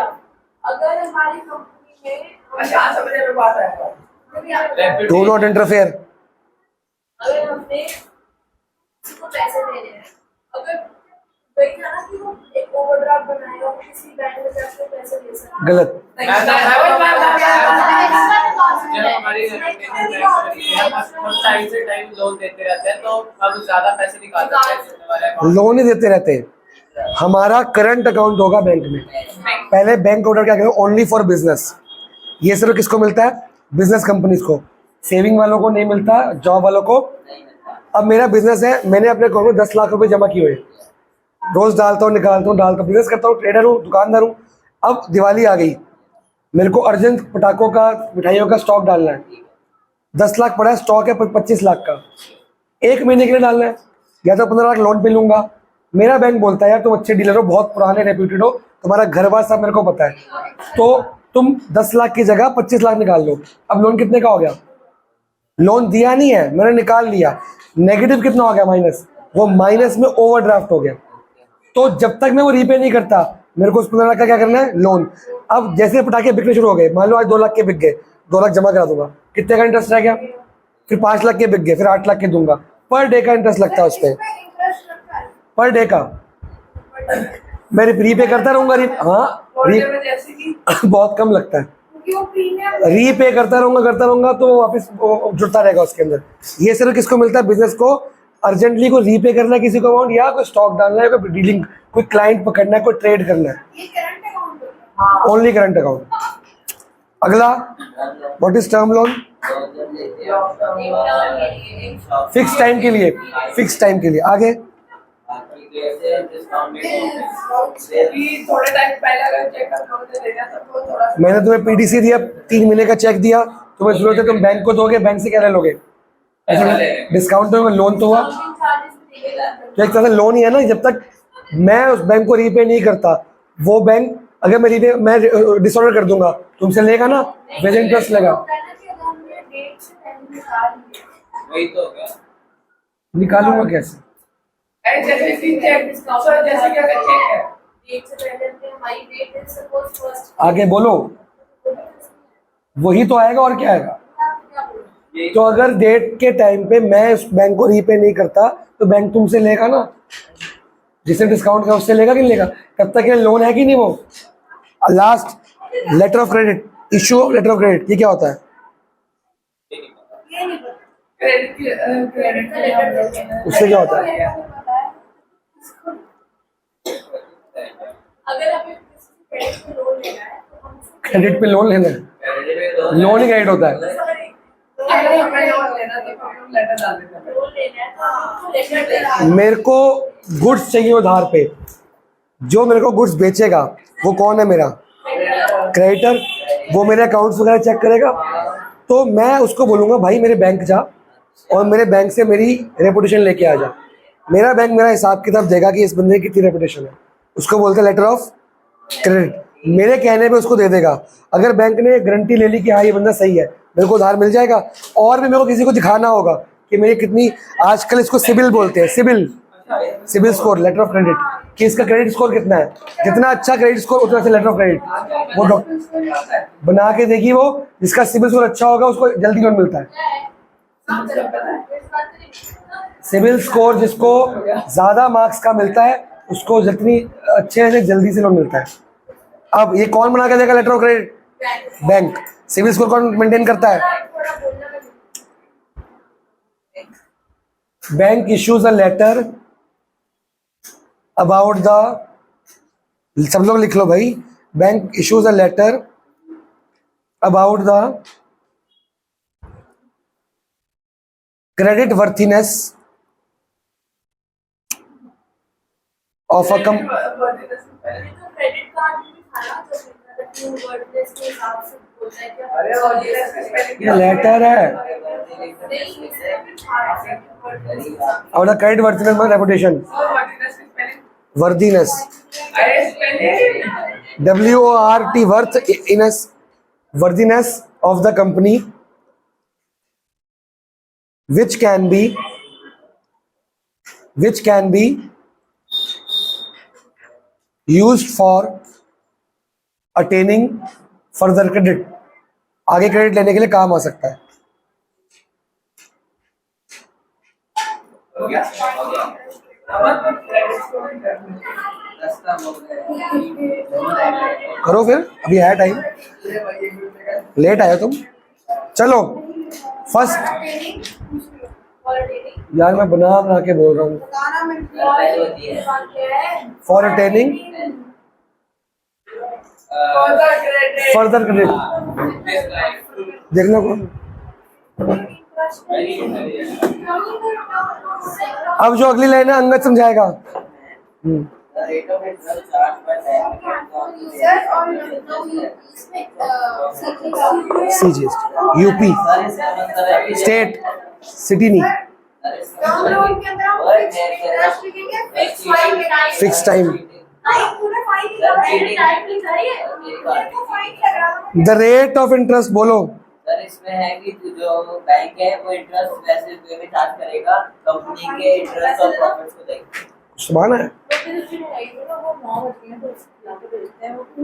अगर हमारी कंपनी में अच्छा समझ में बात है। Do not interfere. अगर हमने किसी को पैसे देने हैं, अगर वही था ना कि वो एक ओवरड्राफ्ट बनाएगा और किसी बैंक में जाकर पैसे ले सकता है। गलत। जब हमारी हम टाइम से टाइम लोन देते रहते हैं तो हम ज्यादा पैसे निकाल सकते हैं हमारे अकाउंट लोन ही देते रहते हैं। हमारा करंट अकाउंट होगा बैंक में, पहले बैंक ऑर्डर क्या करेगा, ओनली फॉर बिजनेस। ये सिर्फ किसको मिलता है? बिजनेस कंपनीज को, सेविंग वालों को नहीं मिलता, जॉब वालों को। अब मेरा बिजनेस है, मैंने अपने अकाउंट में 10 लाख रुपए जमा किए हुए, रोज डालता हूँ निकालता हूँ डालता हूँ, बिजनेस करता हूँ, ट्रेडर हूँ, दुकानदार हूँ। अब दिवाली आ गई, मेरे को अर्जेंट पटाखों का, मिठाइयों का स्टॉक डालना है। 10 लाख पड़ा है, स्टॉक है 25 लाख का, 1 महीने के लिए डालना है, या तो 15 लाख लोन पे लूंगा। मेरा बैंक बोलता है यार तुम अच्छे डीलर हो, बहुत पुराने रेप्यूटेड हो, तुम्हारा घर बार सब मेरे को पता है, तो तुम 10 लाख की जगह 25 लाख निकाल लो। अब लोन कितने का हो गया? लोन दिया नहीं है, मैंने निकाल लिया। नेगेटिव कितना हो गया? माइनस। वो माइनस में ओवरड्राफ्ट हो गया। तो जब तक मैं वो रीपे नहीं करता, मेरे को उस 15 लाख का क्या करना है? लोन। अब जैसे पटाखे बिकने शुरू हो गए, मान लो आज 2 लाख के बिक गए, 2 लाख जमा करा दूंगा, कितने का इंटरेस्ट रह गया? फिर 5 लाख के बिक गए, फिर 8 लाख के दूंगा। पर डे का इंटरेस्ट लगता है उस पर, पर डे का। मैं रीपे करता रहूंगा, हाँ जैसे कि बहुत कम लगता है। क्योंकि वो प्रीमियम रीपे करता रहूंगा तो वापस जुड़ता रहेगा उसके अंदर। ये सिर्फ किसको मिलता है? बिजनेस को। अर्जेंटली को रीपे करना है किसी को अमाउंट, या कोई स्टॉक डालना है, कोई डीलिंग, कोई क्लाइंट पकड़ना है, कोई ट्रेड करना है, ये करंट अकाउंट होता है। Only current account. अगला what is term loan? Fix time के लिए, फिक्स टाइम के लिए। आगे भी थोड़े टाइम पहले अगर चेक करना होता है देना तो थोड़ा सा मैंने तुम्हें PDC दिया, 3 महीने का चेक दिया, तुम्हें जरूरत है तुम बैंक को दोगे, बैंक से क्या ले लोगे? ऐसा डिस्काउंट तो लोन तो हुआ, चार्जेस भी देंगे। तो एक तरह से लोन ही है ना। जब तक मैं उस बैंक को रीपे नहीं करता, वो बैंक अगर मैं डिसऑर्डर कर दूंगा, तुमसे लेगा ना, विद इंटरेस्ट लेगा। होता है ना कि अगर हमने डेट से पहले निकाल लिया, वही तो हो गया। निकालूंगा कैसे? जैसे कि चेक सर जैसे कि अगर चेक है डेट से पहले हमने हमारी डेट है सपोज फर्स्ट, आगे बोलो, वही तो आएगा और क्या आएगा? क्या बोलूं? तो अगर डेट के टाइम पे मैं उस बैंक को रीपे नहीं करता, तो बैंक तुमसे लेगा ना, जिससे डिस्काउंट का उससे लेगा कि नहीं लेगा? तब तक ये लोन है कि नहीं? वो last letter of credit, issue of letter of credit, ये क्या होता है? ये नहीं पता। क्रेडिट का लेटर देते हैं। उससे क्या होता है? अगर हमें किसी क्रेडिट पे लोन लेना है तो हम उसको क्रेडिट पे लोन लेना है, लोन ही क्रेडिट होता है। अगर हमें लोन लेना तो हम लेटर डाल देते हैं। लोन लेना है तो हम उसको लेटर देना मेरे को गुड्स चाहिए उधार पे, जो मेरे को गुड्स बेचेगा वो कौन है? मेरा क्रेडिटर। वो मेरे अकाउंट्स वगैरह चेक करेगा, तो मैं उसको बोलूँगा भाई मेरे बैंक जा और मेरे बैंक से मेरी रेपुटेशन लेके आ जा। मेरा बैंक मेरा हिसाब किताब देगा कि इस बंदे की कितनी रेपुटेशन है, उसको बोलते हैं लेटर ऑफ क्रेडिट। मेरे कहने पे उसको दे देगा। अगर बैंक ने गारंटी ले ली कि हाँ ये बंदा सही है, मेरे को उधार मिल जाएगा। और भी मेरे को किसी को दिखाना होगा कि मेरी कितनी, आजकल इसको सिबिल बोलते हैं, CIBIL score, letter of credit, कि इसका क्रेडिट स्कोर कितना है। जितना अच्छा क्रेडिट स्कोर उतना अच्छा लेटर ऑफ क्रेडिट। वो बना के देगी वो, जिसका सिबिल स्कोर अच्छा होगा उसको जल्दी लोन मिलता है। सिबिल स्कोर जिसको ज्यादा मार्क्स का मिलता है उसको जितनी अच्छे से जल्दी से लोन मिलता है। अब ये कौन बना के देगा letter of credit? Bank. CIBIL score कौन मेंटेन करता है? Bank issues a letter about the, सब लोग लिख लो भाई, bank issues a letter about the credit worthiness of a come. Credit card भी था ना, जो वर्डनेस के हिसाब से बोलता है कि अरे वर्डीनेस ये लेटर है और द क्रेडिट वर्थीनेस मतलब reputation, worthiness, WORT, worthiness, worthiness of the company which can be used for attaining further credit, आगे क्रेडिट लेने के लिए काम आ सकता है। करो फिर, अभी है टाइम, लेट आए तुम। चलो फर्स्ट, यार मैं बना के बोल रहा हूँ, फॉर अटेनिंग फर्दर क्रेडिट। देखना कौन, अब जो अगली लाइन है अंगद समझाएगा। CGST यूपी स्टेट सिटी नहीं, fix time. The rate of interest बोलो। सर इसमें है कि जो बैंक है वो इंटरेस्ट वैसे वे में चार्ज करेगा, कंपनी के इंटरेस्ट और प्रॉफिट्स को देगा। सुभान है,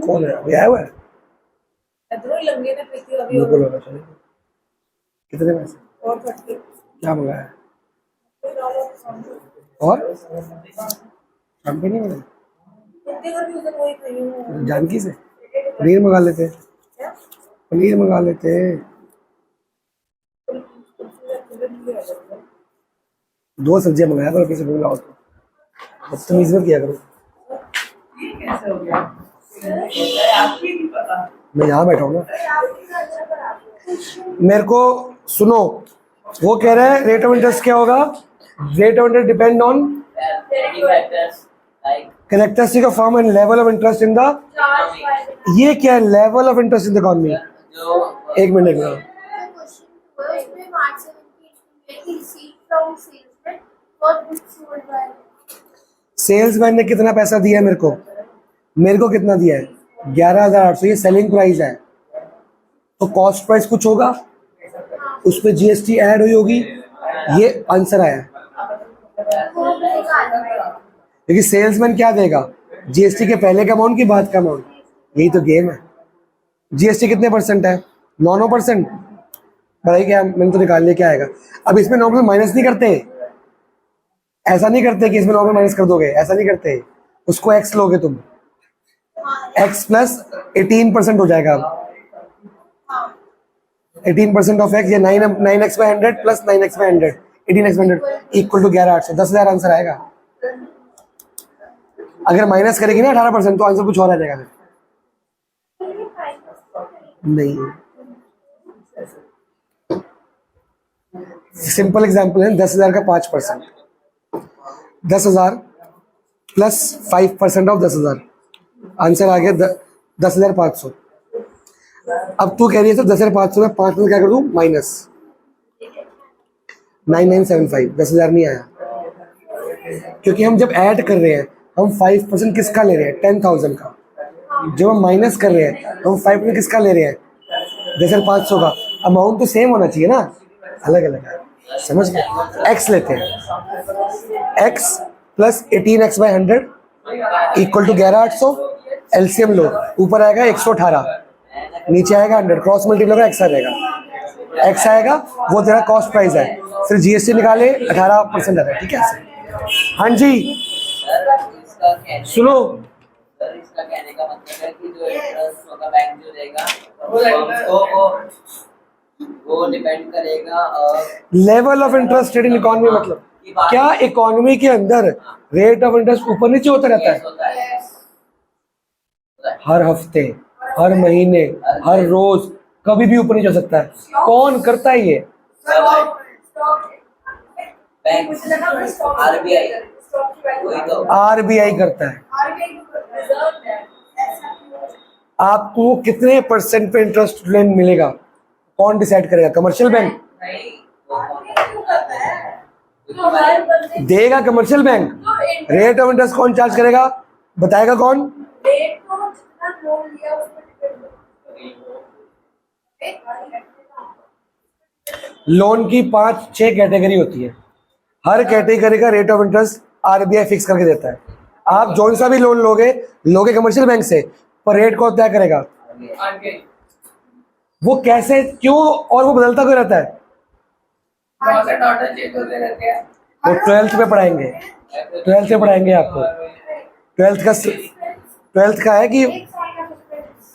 कौन है ये आया हुआ है? बिल्कुल होना चाहिए। कितने पैसे क्या मंगाया है? और कंपनी में जानकी से पनीर मंगा लेते, पनीर मंगा लेते। दो सब्जियां मंगाया करो, किसी को बुलाओ तो बदतमीज मत किया करो। मैं यहाँ बैठा हूँ ना, मेरे को सुनो। वो कह रहा है रेट ऑफ इंटरेस्ट क्या होगा? Rate of interest depend on characteristic of firm and level of interest in the. ये क्या है? Level of interest in the economy. एक मिनट सेल्समैन ने कितना पैसा दिया मेरे को कितना दिया है? 11,800। ये सेलिंग प्राइस है, तो कॉस्ट प्राइस कुछ होगा, उस पर GST ऐड हुई होगी। ये आंसर आया। क्योंकि सेल्समैन क्या देगा? GST के पहले का अमाउंट की बाद का अमाउंट। यही तो गेम है। GST कितने परसेंट है? 9%। बताइए क्या, मैंने तो निकाल लिया क्या आएगा। अब इसमें नॉर्मल माइनस नहीं करते, ऐसा नहीं करते कि इसमें नॉर्मल माइनस कर दोगे, ऐसा नहीं करते। उसको x लोगे तुम, x प्लस 18% हो जाएगा। 18% ऑफ x, ये 9x/100 plus 9x/100, 18x/100 equal to 11,800। 10,000 answer आएगा। अगर माइनस करेगी ना 18% तो आंसर कुछ और आ जाएगा। नहीं, सिंपल एग्जांपल है। 10,000 का 5%, 10,000 प्लस 5% ऑफ 10,000, आंसर आ गया 10,500। अब तू कह रही है तो 10,500 में 5% क्या कर दूं? माइनस 9,975। 10,000 नहीं आया, क्योंकि हम जब ऐड कर रहे हैं हम 5% किसका ले रहे हैं? 10,000 का। जब हम माइनस कर रहे हैं तो हम 5% किसका ले रहे हैं, जैसे 500 का अमाउंट तो सेम होना चाहिए ना, अलग अलग है, समझ गए। एक्स लेते हैं, x plus 18x/100 equal to 11,800, LCM लो, ऊपर आएगा 118, नीचे आएगा 100, क्रॉस मल्टीप्लाई एक्स आ जाएगा, एक्स आएगा वो तेरा कॉस्ट प्राइस है, फिर जीएसटी निकाले 18% आता है, ठीक है। हाँ जी सर इसका कहने सुनो, सर इसका कहने का मतलब है कि जो इंटरेस्ट होगा बैंक जो देगा वो डिपेंड करेगा level of interest rate in economy, मतलब क्या इकोनॉमी के अंदर रेट ऑफ इंटरेस्ट ऊपर नीचे होता रहता है, होता है हर हफ्ते, हर महीने, हर रोज, कभी भी ऊपर नीचे हो सकता है। कौन करता है ये? बैंक आरबीआई वही तो आरबीआई करता है। आपको कितने परसेंट पे इंटरेस्ट रेट मिलेगा, कौन डिसाइड करेगा? कमर्शियल बैंक देगा, commercial bank. Rate of interest कौन चार्ज करेगा, बताएगा कौन? लोन की 5-6 कैटेगरी होती है, हर कैटेगरी का rate of interest RBI fix करके देता है। आप जौन सा भी लोन लोगे कमर्शियल बैंक से, पर रेट कौन तय करेगा? आरबीआई वो कैसे, क्यों, और वो बदलता क्यों रहता है? बहुत से डॉटर चेक होते रहते हैं। वो 12th में पढ़ाएंगे, 12th में पढ़ाएंगे आपको। 12th का है कि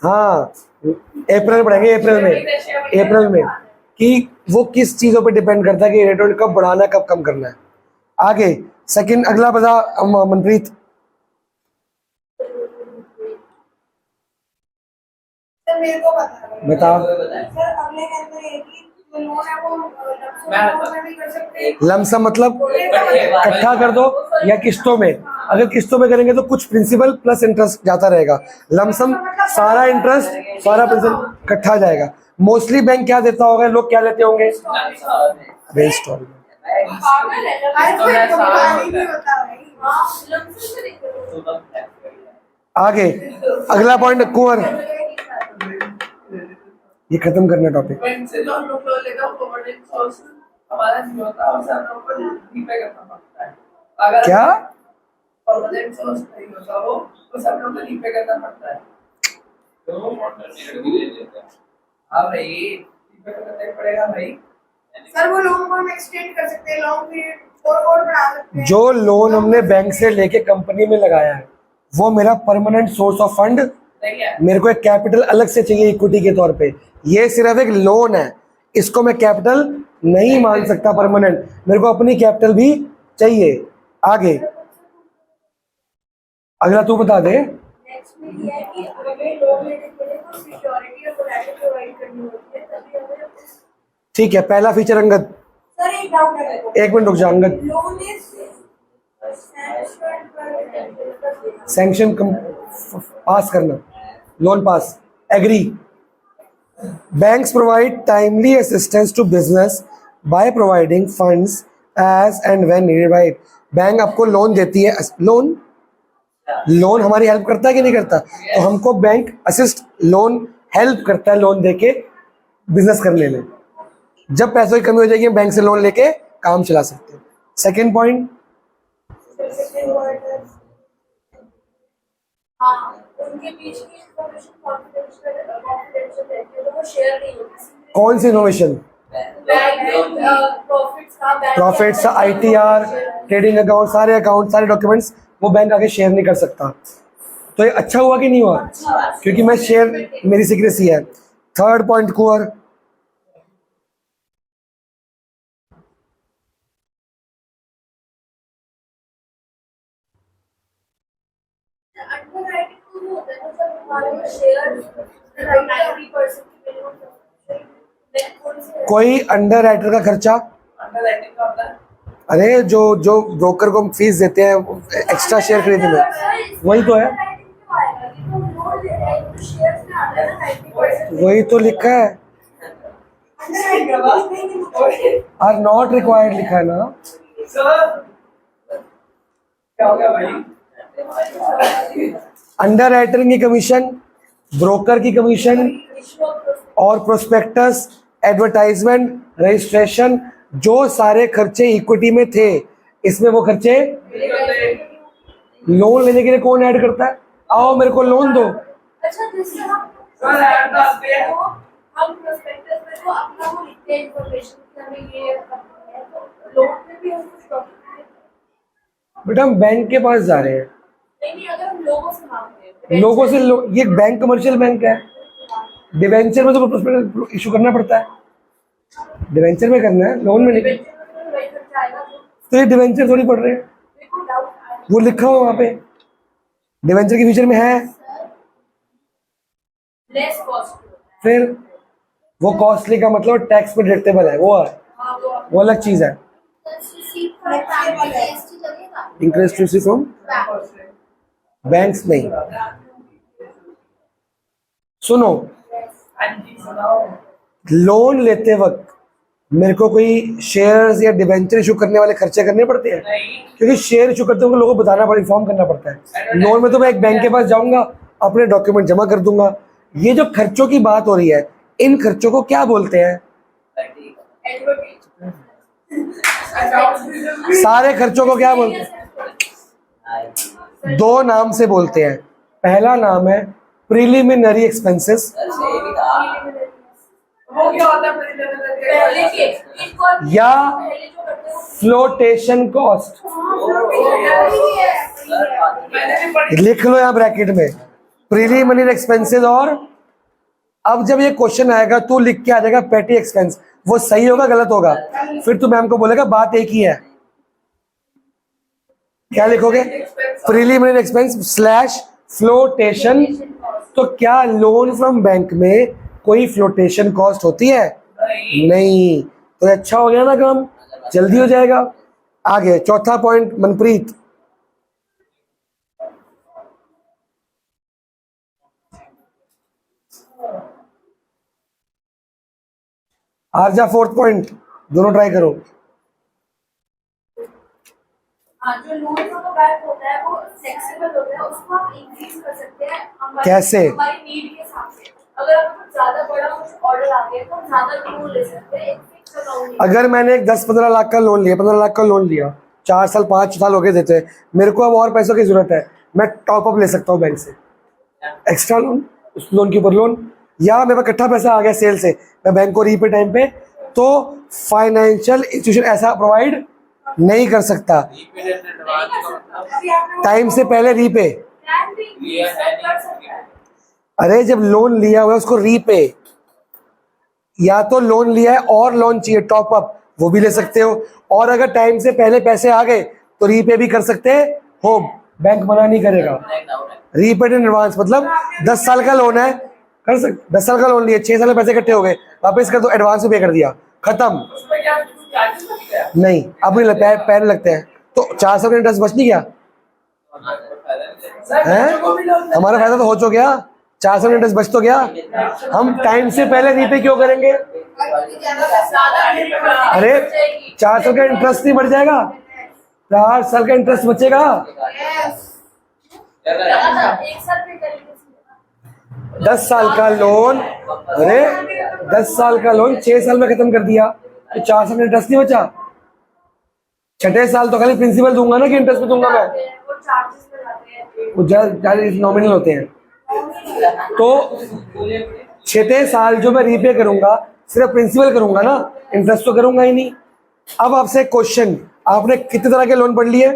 हाँ अप्रैल में पढ़ाएंगे, अप्रैल में कि वो किस चीज़ों पे डिपेंड करता है कि रेट ऑफ कब बढ़ाना है कब कम करना है। आगे सेकंड, अगला बता मनप्रीत। सर मेरे को बता। सर अगले कहते हैं कि जो लोन है वो में भी कर सकते हैं। लमसम मतलब इकट्ठा कर दो या किस्तों में, अगर किस्तों में करेंगे तो कुछ प्रिंसिपल प्लस इंटरेस्ट जाता रहेगा, लमसम सारा इंटरेस्ट सारा प्रिंसिपल इकट्ठा जाएगा। मोस्टली बैंक क्या देता होगा, लोग क्या लेते होंगे? इंस्टॉलमेंट। पागल है, हर कोई कभी नहीं होता भाई। लमसम से नहीं। आगे अगला पॉइंट कुंवर, ये खत्म करना टॉपिक। बैंक से लोन लेगा प्रोविडेंट सोर्स हमारा नहीं होता, उसे हम लोग को रीपे करना पड़ता है। अगर क्या प्रोविडेंट सोर्स नहीं होता वो उसे हम लोग को रीपे करना पड़ता है। हाँ भाई, रीपे करना पड़ेगा भाई। सर वो लोन को हम एक्सटेंड कर सकते हैं, लॉन्ग पीरियड और बढ़ा सकते हैं। जो लोन हमने बैंक से लेके कंपनी में लगाया है वो मेरा परमानेंट सोर्स ऑफ फंड, नहीं है मेरे को एक कैपिटल अलग से चाहिए इक्विटी के तौर पे। ये सिर्फ एक लोन है, इसको मैं कैपिटल नहीं मान सकता परमानेंट, मेरे को अपनी कैपिटल भी चाहिए। आगे अगला तू बता दे। नेक्स्ट में ये है कि हमें लोन लेने के लिए कुछ सिक्योरिटी और कोलैटरल प्रोवाइड करनी होती है, तभी हमें। ठीक है, पहला फीचर अंगद। सर एक डाउट है मेरे को। एक मिनट रुक जा Angad. Loan is sanction pass करना, loan pass, agree. Banks provide timely assistance to business by providing funds as and when needed by. Bank आपको लोन देती है, लोन हमारी हेल्प करता है कि नहीं करता? तो हमको बैंक असिस्ट, लोन हेल्प करता है लोन देके बिजनेस करने में। जब पैसों की कमी हो जाएगी हम बैंक से लोन लेके काम चला सकते हैं। सेकेंड पॉइंट, उनके बीच की इंफॉर्मेशन कॉन्फिडेंशियल रहती है, तो वो शेयर नहीं होती। कौन सी innovation? Profits, ITR, trading account, सारे डॉक्यूमेंट्स वो बैंक आगे शेयर नहीं कर सकता। तो ये अच्छा हुआ कि नहीं हुआ? क्योंकि मैं शेयर, मेरी सीक्रेसी है। थर्ड पॉइंट कुंवर, अंडरराइटिंग तो होता है ना सर, हमारे शेयर 90% की मिनिमम। कोई अंडर राइटर का खर्चा, अंडरराइटिंग का होता है। अरे जो ब्रोकर को हम फीस देते हैं एक्स्ट्रा शेयर खरीदने में, वही तो है, वही तो लिखा है, आर नॉट रिक्वायर्ड लिखा है ना। सर क्या हो गया भाई? अंडर राइटर की कमीशन, ब्रोकर की कमीशन और प्रोस्पेक्टस, एडवर्टाइजमेंट, रजिस्ट्रेशन, जो सारे खर्चे इक्विटी में थे, इसमें वो खर्चे लोन लेने के लिए कौन ऐड करता है? आओ मेरे को लोन दो। अच्छा, जैसे हम प्रोस्पेक्टस में तो अपना वो लिखते हैं इन्फॉर्मेशन कि हमें ये करना है, तो लोन में भी हम कुछ डॉक्यूमेंट। बेटा हम बैंक के पास जा रहे हैं, नहीं, अगर हम लोगों से मांगते हैं, लोगों से ये बैंक कमर्शियल बैंक है, डिवेंचर में तो प्रोस्पेक्टस इशू करना पड़ता है, डिवेंचर में करना है, लोन में नहीं। तो ये डिवेंचर थोड़ी पढ़ रहे हैं, वो लिखा हुआ वहां पे डिवेंचर के फीचर में है। Less cost. फिर वो कॉस्टली का मतलब टैक्स पे डिडक्टेबल है, वो है, वो अलग चीज है। इंटरेस्ट रिसीव फ्रॉम बैंक्स नहीं। सुनो, लोन लेते वक्त मेरे को कोई शेयर्स या डिबेंचर इशू करने वाले खर्चे करने पड़ते हैं, क्योंकि शेयर इशू करते हैं लोगों को बताना पड़ेगा, इन्फॉर्म करना पड़ता है। लोन में तो मैं एक बैंक के पास जाऊंगा, अपने डॉक्यूमेंट जमा कर दूंगा। ये जो खर्चों की बात हो रही है, इन खर्चों को क्या बोलते हैं? सारे खर्चों को क्या बोलते हैं? दो नाम से बोलते हैं। पहला नाम है प्रीलिमिनरी एक्सपेंसेस, वो क्या होता है पहले के या फ्लोटेशन कॉस्ट। लिख लो यहाँ ब्रैकेट में, प्रीलिमिनरी एक्सपेंसेस। और अब जब ये क्वेश्चन आएगा तो लिख के आ जाएगा पेटी एक्सपेंस, वो सही होगा गलत होगा, फिर तू मैम को बोलेगा बात एक ही है। क्या लिखोगे? Preliminary expense slash flotation. तो क्या लोन फ्रॉम बैंक में कोई फ्लोटेशन कॉस्ट होती है? नहीं। तो अच्छा हो गया ना, काम जल्दी हो जाएगा। आगे चौथा पॉइंट मनप्रीत। आरजा फोर्थ पॉइंट, दोनों ट्राई करो। जो लोन वाला बैंक होता है वो फ्लेक्सिबल होता है, उसको आप इंक्रीज कर सकते हैं कैसे? हमारी नीड के हिसाब से। अगर आपको कुछ ज्यादा बड़ा कुछ ऑर्डर आ गया तो हम ज्यादा लोन ले सकते हैं, एक फिक्स अमाउंट। अगर मैंने एक 10-15 लाख का लोन लिया, 15 लाख का लोन लिया, 4 साल 5 साल हो गए देते, मेरे को अब और पैसों की जरूरत है, मैं टॉप अप ले सकता हूँ बैंक से, एक्स्ट्रा लोन, उस लोन के ऊपर लोन। या मेरे पास इकट्ठा पैसा आ गया सेल से, मैं बैंक को रीपे टाइम पे, तो फाइनेंशियल इंस्टीट्यूशन ऐसा प्रोवाइड नहीं कर सकता। टाइम से पहले रीपे। अरे जब लोन लिया हुआ है उसको रीपे, या तो लोन लिया है और लोन चाहिए टॉप अप, वो भी ले सकते हो। और अगर टाइम से पहले पैसे आ गए तो रीपे भी कर सकते हो, बैंक मना नहीं करेगा। रीपेड इन एडवांस मतलब 10 साल का लोन है, कर सकते। 10 साल का लोन लिया, 6 साल में पैसे इकट्ठे हो गए, वापस कर दो, एडवांस भी पे कर दिया, खत्म। नहीं, अब नहीं लगता है, पैन लगते हैं। तो 4 साल का इंटरेस्ट बच नहीं गया है? हमारा फायदा तो हो चुका गया, 4 साल का इंटरेस्ट बच तो गया। हम टाइम से पहले रीपे क्यों करेंगे? अरे 4 साल का इंटरेस्ट नहीं बढ़ जाएगा, 4 साल का इंटरेस्ट बचेगा। 10 साल का लोन, अरे 10 साल का लोन 6 साल में खत्म कर दिया, तो 4 साल का इंटरेस्ट नहीं बचा। छठे साल तो खाली प्रिंसिपल दूंगा ना, कि इंटरेस्ट भी दूंगा मैं, वो ज्यादा नॉमिनल होते हैं। तो 6 साल जो मैं रीपे करूंगा सिर्फ प्रिंसिपल करूंगा ना, इंटरेस्ट तो करूंगा ही नहीं। अब आपसे क्वेश्चन, आपने कितने तरह के लोन पढ़ लिए?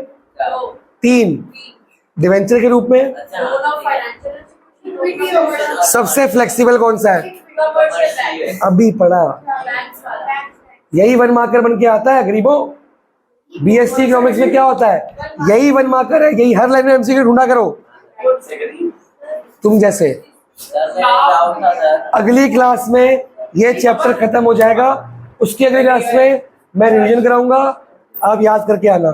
3। डिवेंचर के रूप में सबसे फ्लेक्सिबल कौन सा है? अभी पढ़ा, यही 1 मार्कर बन के आता है गरीबों। बीएससी इकोनॉमिक्स में क्या होता है? यही 1 मार्कर है, यही हर लाइन में एमसीक्यू ढूंढा करो तुम जैसे। अगली क्लास में ये चैप्टर खत्म हो जाएगा, उसकी अगली क्लास में मैं रिवीजन कराऊंगा, आप याद करके आना।